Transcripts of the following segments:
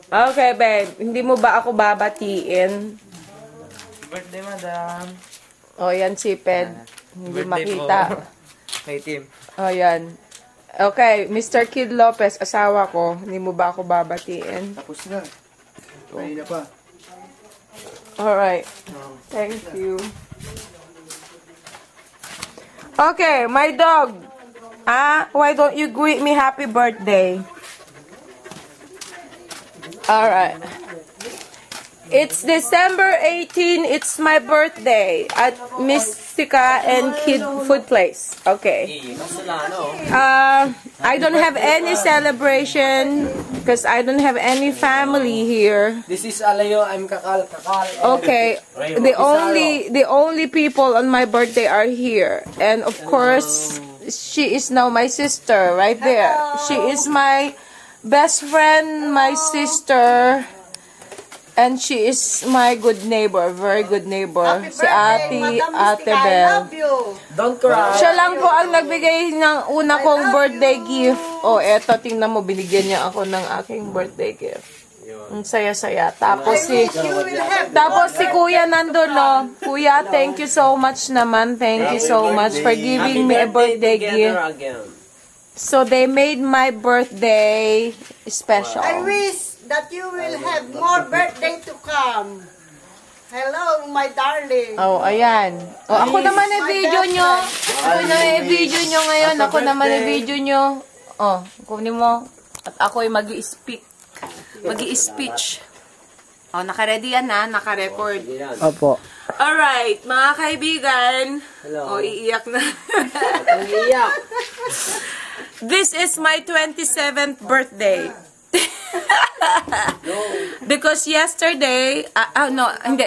Okay, babe. Hindi mo ba ako babatiin? Birthday, madam. O, yan si Ped. Hindi makita. Kay Tim. O, yan. Okay, Mr. Kid Lopez, asawa ko. Hindi mo ba ako babatiin? Tapos na. Kanina pa. Alright. Thank you. Okay, my dog. Why don't you greet me happy birthday? Alright. It's December 18. It's my birthday at Mystica and Kid Food Place. Okay. I don't have any celebration because I don't have any family here. This is Alayo. I'm Kakal. Okay. The only people on my birthday are here, and of course, she is now my sister right there. She is my best friend, my sister. And she is my good neighbor, very good neighbor. Si Ate Belle. Don't cry. Siya lang po ang nagbigay ng una kong birthday gift. Oh, eto, tingnan mo, binigyan niya ako ng aking birthday gift. Ang saya-saya. Tapos si Kuya nandun, no? Kuya, thank you so much naman. Thank you so much for giving me a birthday gift. So they made my birthday special. I wish that you will have more birthday to come. Hello, my darling. Oh, ayan. Oh, ako naman i-video nyo. Ako naman i-video nyo ngayon. Ako naman i-video nyo. Oh, kunin mo. At ako ay mag-i-speak. Mag-i-speech. Oh, naka-ready yan ha. Naka-record. Opo. Alright, mga kaibigan. Hello. Oh, iiyak na. Iiyak. This is my 27th birthday. Because yesterday,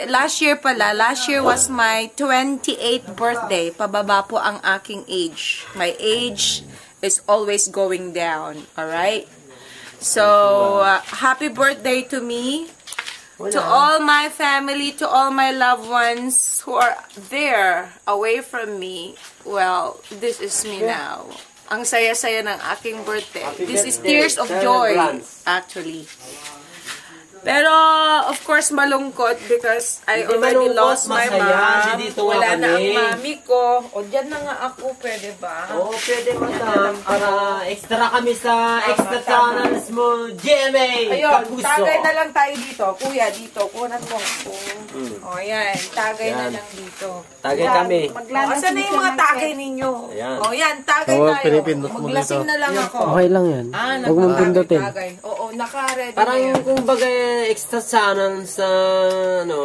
last year pala, last year was my 28th birthday. Pababa po ang aking age. My age is always going down, alright? So, happy birthday to me, to all my family, to all my loved ones who are there, away from me. Well, this is me now. Ang saya-saya ng aking birthday. This is tears of joy, actually. Pero, of course, malungkot because I already lost my mom. Wala na ang mami ko. O, dyan na nga ako. Pwede ba? Oo, pwede madam. Para extra kami sa extra channels mo, GMA. Ayun, tagay na lang tayo dito. Kuya, dito. Kunan mo ako. O, yan. Tagay na lang dito. Tagay kami. Asan na yung mga tagay ninyo? O, yan. Tagay tayo. Maglasing na lang ako. Okay lang yan. Huwag mong pindutin. Oo, naka-ready parang na yan. kung bagay extra channel sa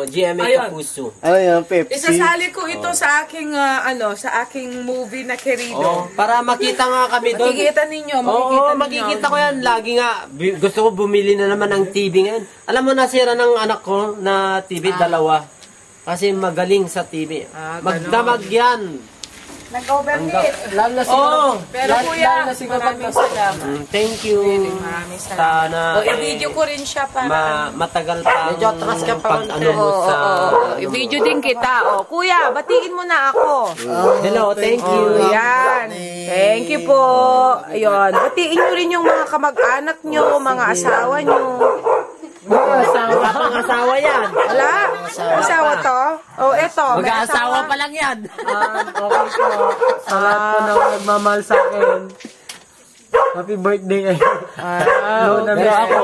GMA Kapuso. Ano yan, Pepsi? Isasali ko ito sa aking sa aking movie na Querido. Oh, para makita nga kami doon. Makikita ninyo, makikita ko yan. Lagi nga, gusto ko bumili na naman ng TV ngayon. Alam mo, nasira ng anak ko na TV, dalawa. Kasi magaling sa TV. Magdamag yan. Nag-overheat. Lalo na pero kuya, maraming salamat. Thank you. Maraming salamat. Sana i-video ko rin siya para matagal pa pag-ano mo sa... I-video din kita. Kuya, batiin mo na ako. Hello, thank you. Yan. Thank you po. Ayun. Batiin nyo rin yung mga kamag-anak nyo, mga asawa nyo. Asawa yan. Wala? Asawa to? Eto. Mag-aasawa pa lang yan. Okay po. Sa lahat po na nagmamahal sa akin. Happy birthday kayo. Pero ako,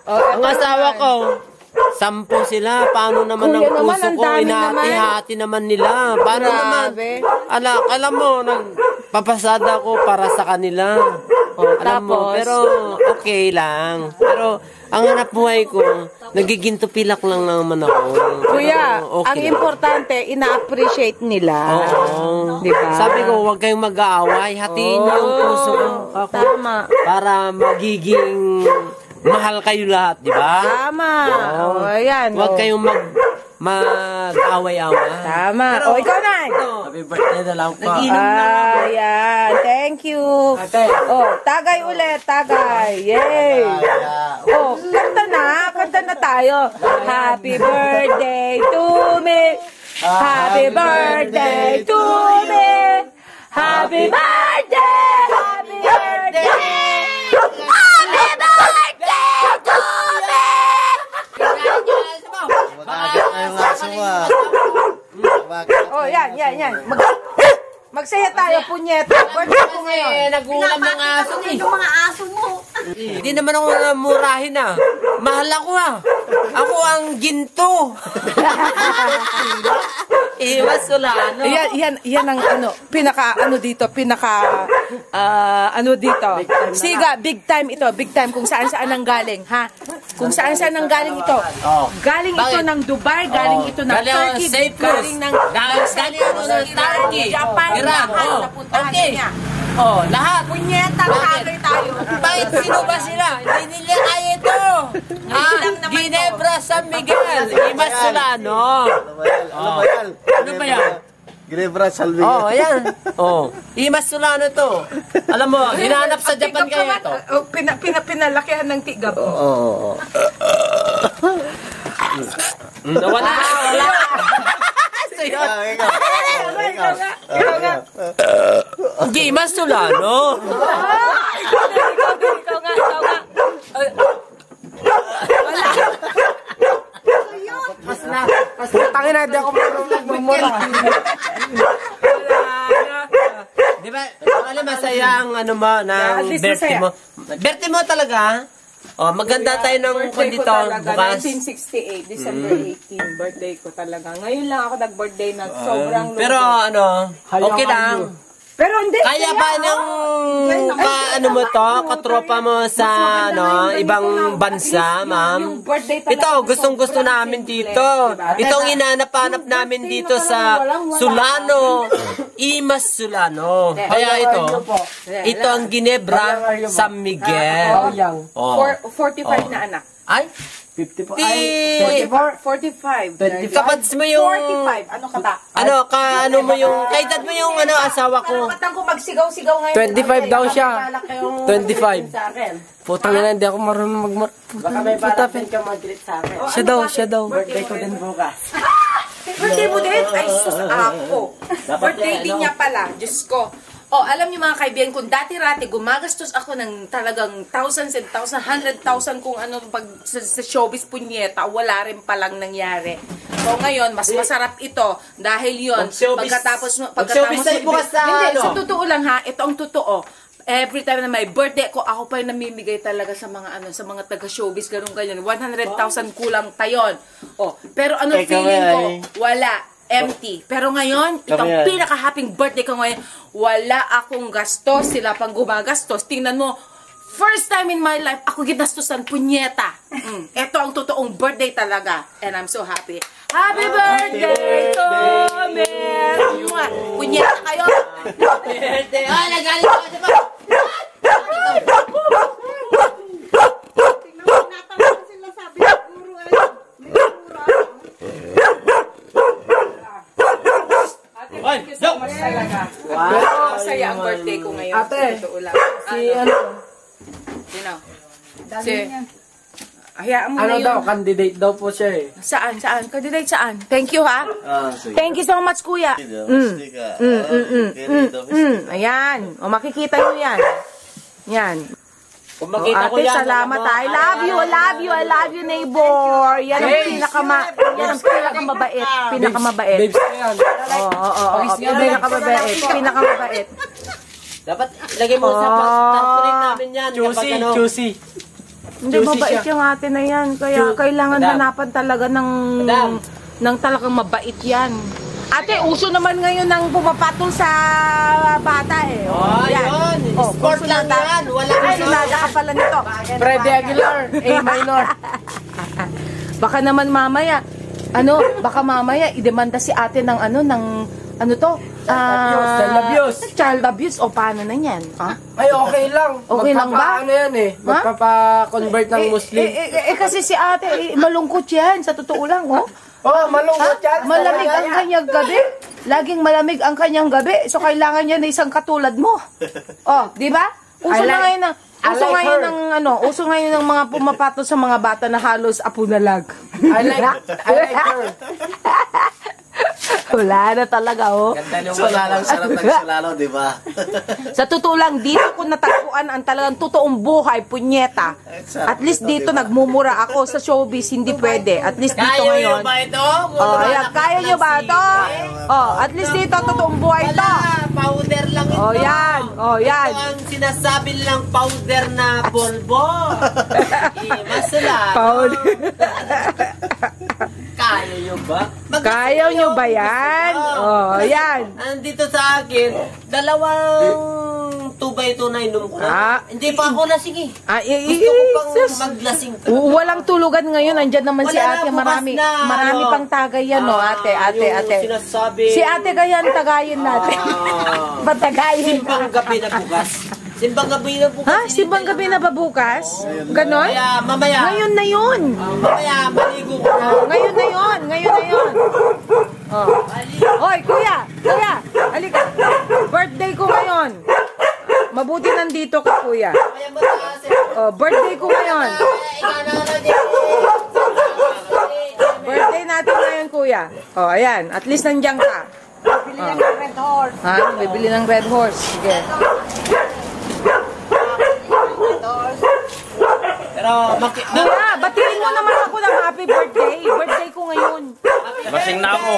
ang asawa ko, 10 sila. Paano naman ang puso ko? Inahati-hati naman nila. Paano naman? Alam mo, nagpapasada ko para sa kanila. Alam mo, pero okay lang. Pero ang hanap buhay ko, nagiginto pilak lang naman ako. Kuya, okay ang importante, ina-appreciate nila. Oo. Diba? Sabi ko, huwag kayong mag-aaway. Hatiin niyo ang puso ko. Tama. Para magiging mahal kayo lahat, di ba? Tama. Ayan. Huwag kayong mag-away-away. Tama. Ikaw na. Happy birthday na lang pa. Ayan. Thank you. Tagay ulit. Tagay. Yay. Kanta na tayo. Happy birthday to me. Happy birthday to me. Happy birthday. Happy birthday. Happy birthday to Oh, yan. Magsaya tayo, punyeta. Birthday ko ngayon. Nag-uulam ng aso eh. Yung mga aso mo. Hindi naman ako murahin ah. Mahal ako ah. Ako ang ginto. Iwas Solano. Yan ang dito. Siga, big time ito. Big time kung saan ang galing, ha? Kung saan ang galing ito. Galing ito ng Dubai, galing ito ng Turkey, galing ng Turkey, Japan, Iran. Okay. Lahat. Punyeta, tagay tayo. Bakit sino ba sila? Hindi nila kaya ito. Ginebra, San Miguel, Imas Solano. Ano ba yan? Ginebra, San Miguel. Ayan. Imas Solano to. Alam mo, hinahanap sa Japan kayo ito. Pinalakihan ng tigab. Wala. Gimas Solano. Ikaw nga. Mas tangin na, di ako magmumura. Di ba, alam masaya ang birthday mo. Birthday mo talaga, maganda tayo ng dito bukas. 1968, December 18, birthday ko talaga. Ngayon lang ako nag-birthday na sobrang luto. Pero okay lang. Pero hindi. Kaya ba katropa mo sa ibang bansa, ma'am? Ito, gustong-gusto namin dito. Itong inanap-hanap namin dito sa Solano, Imas Solano. Kaya ito ang Ginebra, San Miguel. 45 na anak. Ay? 54. 45. Kapats mo yung... 45. Ano ka ba? Ano mo yung... Kaedad mo yung asawa ko. Katang ko magsigaw-sigaw ngayon. 25 daw siya. 25. Putang ina, hindi ako marunong Baka may parating ka mag-greet sa akin. Siya daw. Birthday ko din bukas. Birthday mo din? Ay, sus ako. Birthday din niya pala. Diyos ko. Alam niyo mga kaibigan, kung dati-rati gumagastos ako ng talagang thousands and thousands, 100,000 kung ano pag sa showbiz punyeta, wala rin palang nangyari. So ngayon, mas masarap ito dahil yon pagkatapos hindi, sa totoo lang ha, ito ang totoo. Every time na may birthday ko, ako pa yung namimigay talaga sa mga sa mga taga-showbiz, ganyan. 100,000 kulang tayon. Pero ano feeling ko? Wala. Empty. Pero ngayon, itong pinaka-happy birthday ko ngayon, wala akong gastos, sila pang gumagastos. Tingnan mo, first time in my life, ako ginastosan, punyeta. Ito ang totoong birthday talaga. And I'm so happy. Happy birthday to me! Punyeta kayo! Birthday! Nagalit ako sa pa! Sila sabi ng guru ay Thank you so much talaga. Wow. Masaya ang birthday ko ngayon. Ate, hayaan mo na yun. Candidate daw po siya eh. Saan? Candidate saan? Thank you ha. Thank you so much kuya. Ayan. Makikita nyo yan. Yan. Kung makita ko ate, yan. salamat. I love you, neighbor. Yan ang pinakamabait. Babes ko yan. Pinakamabait. Dapat ilagay mo sa pagkulit namin yan. Juicy. Hindi, mabait yung ate na yan. Kaya kailangan hanapan talaga ng talagang mabait yan. Ate, uso naman ngayon ng pumapatol sa bata eh. Yan. Sport lang yan. Walang sinada ka pala nito. Freddy Aguilar, A minor. Baka naman mamaya, idemanda si ate ng child abuse. O paano na yan? Ay, okay lang. Okay lang ba? Yan eh. Magpapa-convert ng Muslim. Kasi si ate, malungkot yan. Sa totoo lang, malungkot yan. Malamig ang kanyang gabi. Laging malamig ang kanyang gabi. So, kailangan niya na isang katulad mo. Di ba? Uso ngayon ng mga pumapato sa mga bata na halos apo na lag. I like her. Wala na talaga, oh. Sulalang sarap ng sulalo, di ba? Sa totoo lang, dito ko natagpuan ang talagang totoong buhay, punyeta. At least dito nagmumura ako sa showbiz, hindi pwede. At least dito ngayon. Kaya nyo ba ito? Oh, ayan, kaya nyo ba ito? Oh, at least dito totoong buhay ito. Wala, powder lang ito. Oh, yan. Oh, yan. Ito ang sinasabi lang powder na polvo. Masala. Kaya nyo ba? Kaya nyo ba yan? Oh, yan. Andito sa akin, dalawang 2x2 na inom ko na. Hindi pa ako lasing eh. Gusto ko pang maglasing. Walang tulugan ngayon. Andyan naman si ate. Marami pang tagay yan, no, ate. Si ate gayan, tagayin natin. Patagayin. Simbang gabi na bukas. Simbang gabi na bukas. Ha? Simbang gabi na ba bukas? Ganon? Kaya mamaya. Ngayon na yun. Mamaya, maligo ko na. Ngayon na yun. Ngayon na yun. Oy, kuya. Kuya. Halika. Birthday ko ngayon. Mabuti nandito ka, kuya. Mamaya mataas eh. Oh, birthday ko ngayon. Birthday natin ngayon, kuya. Oh, ayan. At least nandiyan ka. Bili ng red horse. Ha? Bibili ng red horse. Sige. Pero, Kuya, batiin mo naman ako ng happy birthday. Birthday ko ngayon. Lasing na ako.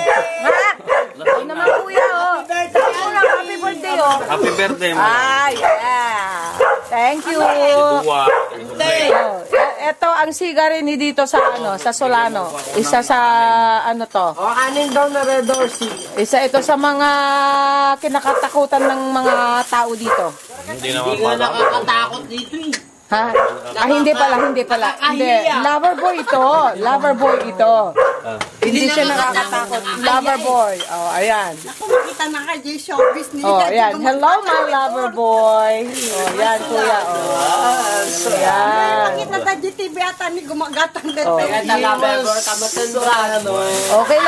Ha? Ikaw naman, kuya, oh. Batiin mo ng happy birthday, oh. Happy birthday mo. Ah, yeah. Thank you. Buwa. Oh, ito ang sigari ni dito sa sa Solano. Isa sa to. anin daw na red horse. Isa ito sa mga kinakatakutan ng mga tao dito. Hindi naman Hindi nga pala. nakakatakot dito eh. Ha? Hindi pala. Hindi. Lover boy ito. Lover boy ito. Hindi siya nakakatakot. Lover boy. Oh, ayan. Ako makita na kayo yung showbiz nila. Oh, ayan. Hello, my lover boy. Oh, yan, kuya. Oh. Ayan. Makita na GTV ata ni gumagatang din. Oh. Kaya talaga, kamatan mo. Okay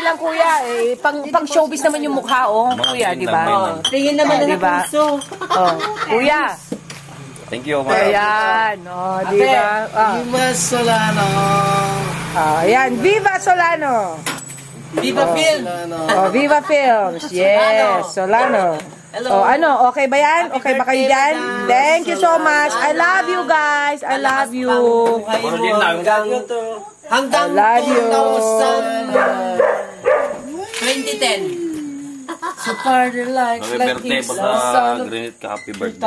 lang, kuya. Eh, pang showbiz naman yung mukha, oh. Kuya, di ba? Tingin naman na Diba? puso. Oh, kuya. Thank you. Ayan. Oh, di ba? Viva Solano! Ayan. Viva Solano. Viva Phil. Oh, Viva Films. Yes, Solano. Oh, ano? Okay ba yan? Okay ba kayo dyan? Thank you so much. I love you guys. I love you. Hanggang I love you. 2010. Happy birthday po sa Greenit ka. Happy birthday.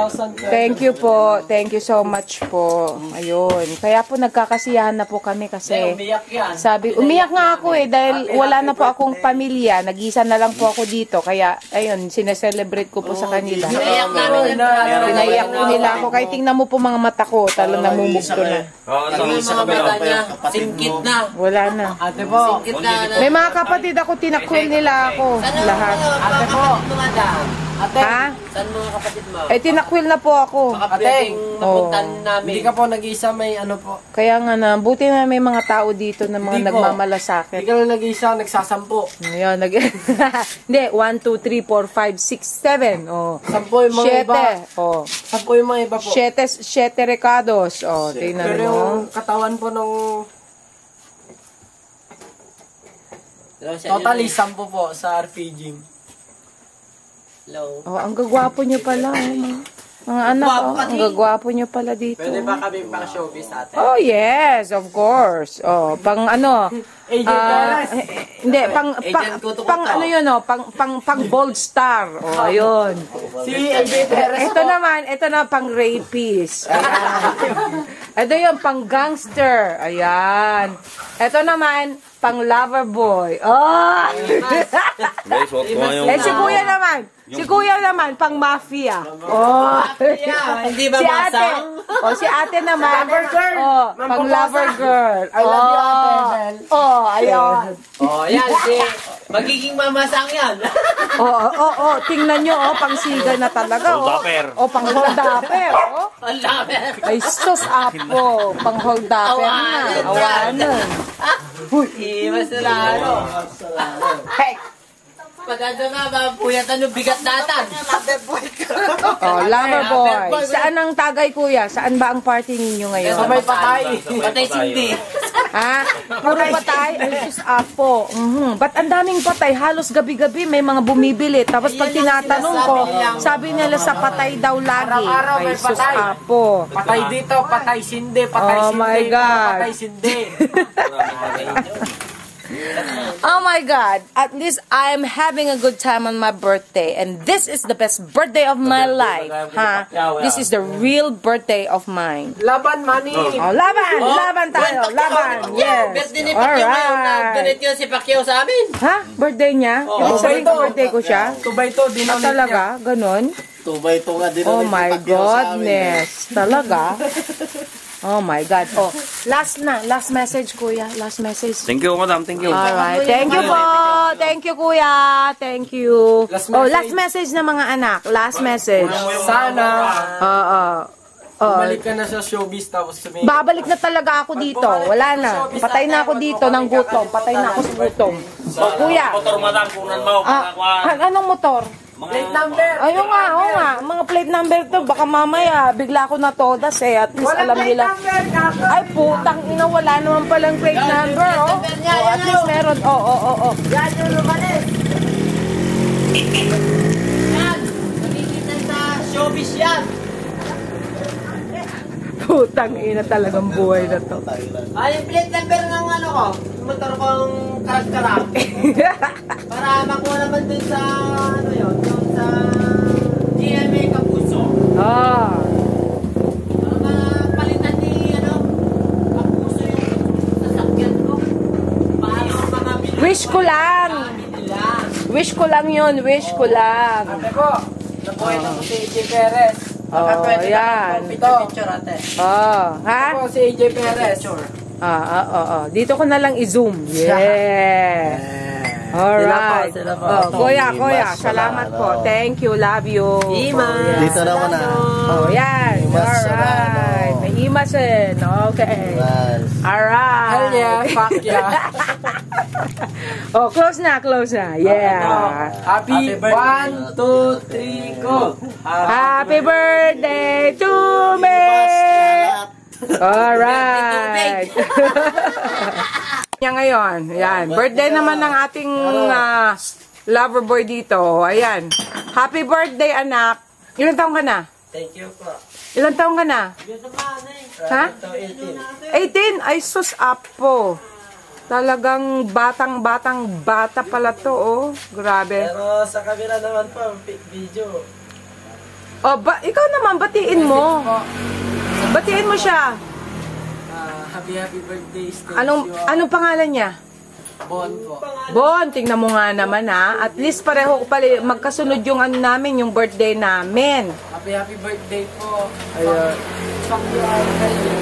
Thank you po. Thank you so much po. Ayun. Kaya po nagkakasiyahan na po kami kasi Umiyak yan. umiyak nga ako eh dahil wala na po akong pamilya. Nag-isa na lang po ako dito. Kaya, ayun, sineselebrate ko po sa kanila. Umiyak namin. Pinaiyak po nila ako. Kahit tingnan mo po mga mata ko, talagang namumugto na. Yung mga mata niya, singkit na. Wala na. Ate po. Singkit na. May mga kapatid ako, tinakwil nila ako. Lahat. Ate po. Ate, Ha? saan mga kapatid mo? Eh, tinakwil na po ako. Ate, napuntan namin. Hindi ka po nag-isa, may ano po. Kaya nga na, buti na may mga tao dito na mga Hindi po. nagmamalasakit. Hindi ka lang nag-isa, nagsasampo. Ngayon, hindi, 1, 2, 3, 4, 5, 6, 7. Oh. Sampo yung mga iba. 7. Oh. Sampo yung mga iba po. 7 recados. Oh, tingnan Pero mo. yung katawan po nung totally 10 po sa RPG. Hello. Oh, ang gagwapo niyo pala. Mga anak, oh, ang gagwapo niyo pala dito. Pwede ba kami pang showbiz ate? Oh, yes, of course. Oh, pang ano? Hindi, pang ano yun, oh, pang bold star. Oh, ayun. Si AJ Perez Ito na pang rapist. Ayan. Ito yung pang gangster. Ayan. Ito naman, pang lover boy. Oh! Guys, huwag ko yung... Si kuya naman, pang mafia. Oh! Hindi ba Si ate. Oh, si ate naman. Lover girl. Oh, pang lover girl. I love you ate Bel. Oh, ayun. Oh, yan. Magiging mamasang yan. Oh, tingnan nyo, oh, pang siga na talaga, oh. Holdapper. Oh, pang holdapper, oh. Ang dami. Ay, sus, apo. Pang holdapper na. Awanan. Mas na ano. Hey. Pag ano nga, mapuyat ano, bigat natan. Oh, lover boy. Saan ang tagay, kuya? Saan ba ang party ninyo ngayon? Sa may patay. Patay sindi. Ha? Puro patay? Ay, sus, apo. Ba't ang daming patay? Halos gabi-gabi may mga bumibili. Tapos pag tinatanong ko, sabi nila sa patay daw lagi. Araw-araw Ay, may sus, patay. apo. Patay dito, patay sindi, patay Oh sindi, my God. patay sindi. Oh my God. At least I'm having a good time on my birthday. And this is the best birthday of my life. Ha? This is the real birthday of mine. Laban, money. Oh, laban! Laban tayo! Laban! Yes! Birthday ni Pacquiao ngayon. Alright! Nag-donate yun si Pacquiao sa amin. Ha? Birthday niya? Ibig sabihin ko birthday ko siya? Tubay to, Ah, dinonate talaga? Ganon? Tubay ito nga din. Oh my goodness. Talaga? Oh my God. Oh, last message, kuya. Last message. Thank you, madam. Thank you. Alright. Thank you po. Thank you, kuya. Thank you. Last message na mga anak. Last message. Sana, Oh, bumalik ka na sa showbiz tapos sumigaw. babalik na talaga ako dito. Wala na. Patay na ako dito ng gutom. Patay na ako sa gutom. Oh, kuya. Motor, madam. Kunan mo. Anong motor? Plate number. Ayun nga, oo nga. Mga plate number to. Baka mamaya, bigla ko na todas eh. At least alam nila. Ay, putang ina, wala naman palang plate number, oh. Oh, at least meron. Oh. Yan yung lumalis. Yan. Nakikita sa showbiz yan. Putang ina talagang buhay na to. Ay, yung plate number ng ano ko. Yung motor kong karak-karak. Para makuha naman dun sa, ano yun, yung sa GMA Kapuso. Ah. Para mapalitan ni, ano, Kapuso yung sasakyan ko. Para mga bilang Wish ko lang. nila. Wish ko lang yun. Wish ko lang. Ate ko, nabuhay na po si AJ Perez. Oh, yan. Picture ate. Oh, ha? Ako si AJ Perez. Dito ko na lang i-zoom. Yeah. Alright. Kuya, salamat po. Thank you, love you. Dito naman na. Oh, yan. Imas Alright. May imas eh. Okay. Yes. Alright. Hell yeah, fuck yeah. Oh, close na. Yeah. Happy 1, 2, 3, go. Happy birthday to me! Alright. Yan ngayon. Yan. Birthday naman ng ating lover boy dito. Ayan. Happy birthday, anak. Ilang taong ka na? Thank you po. Ilang taong ka na? Ha? 18? Ay, sus, apo. Talagang bata pala to, oh. Grabe. Pero sa camera naman po, video. Oh, ikaw naman, batiin mo. Batiin mo siya. Happy birthday, Stacey. Anong pangalan niya? Bon po. Bon, tingnan mo nga naman ha. At least pareho pala magkasunod yung ano namin, yung birthday namin. Happy birthday po. Ayun. Fuck you all kayo.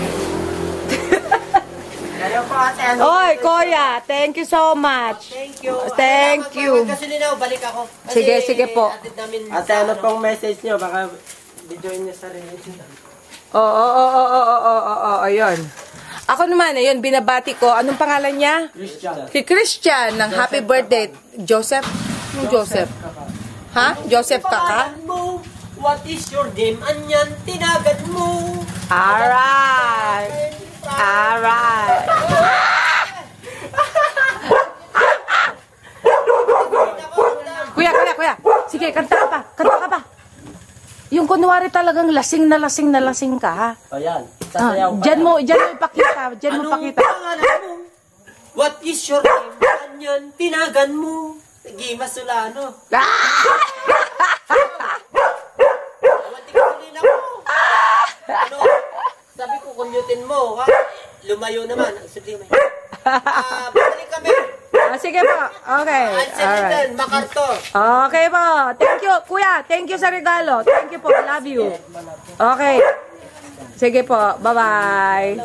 Kayo po ate. Oy, Kuya, thank you so much. Thank you. Thank you. Kasi nila, balik ako. Sige po. Ate, ano pong message nyo? Baka videoin nyo sarili nyo. Ayun. Ako naman, ayun, binabati ko. Anong pangalan niya? Christian. Si Christian, ng happy birthday. Joseph? Yung Joseph. Ha? Joseph Kaka? What is your name? Anyan, tinagan mo. Alright. Kuya. Sige, kanta ka pa. Yung kunwari talagang lasing na lasing ka, ha? Ayan. Diyan mo ipakita. Pangalan mo? What is your name? Anyan, tinagan mo. Gimas Solano. Ano? Sabi ko, kunyutin mo, ha? Lumayo naman. Balik kami. Sige po. Okay. Alright. MacArthur. Okay po. Thank you, kuya. Thank you sa regalo. Thank you po. Love you. Okay. Sige po. Bye-bye.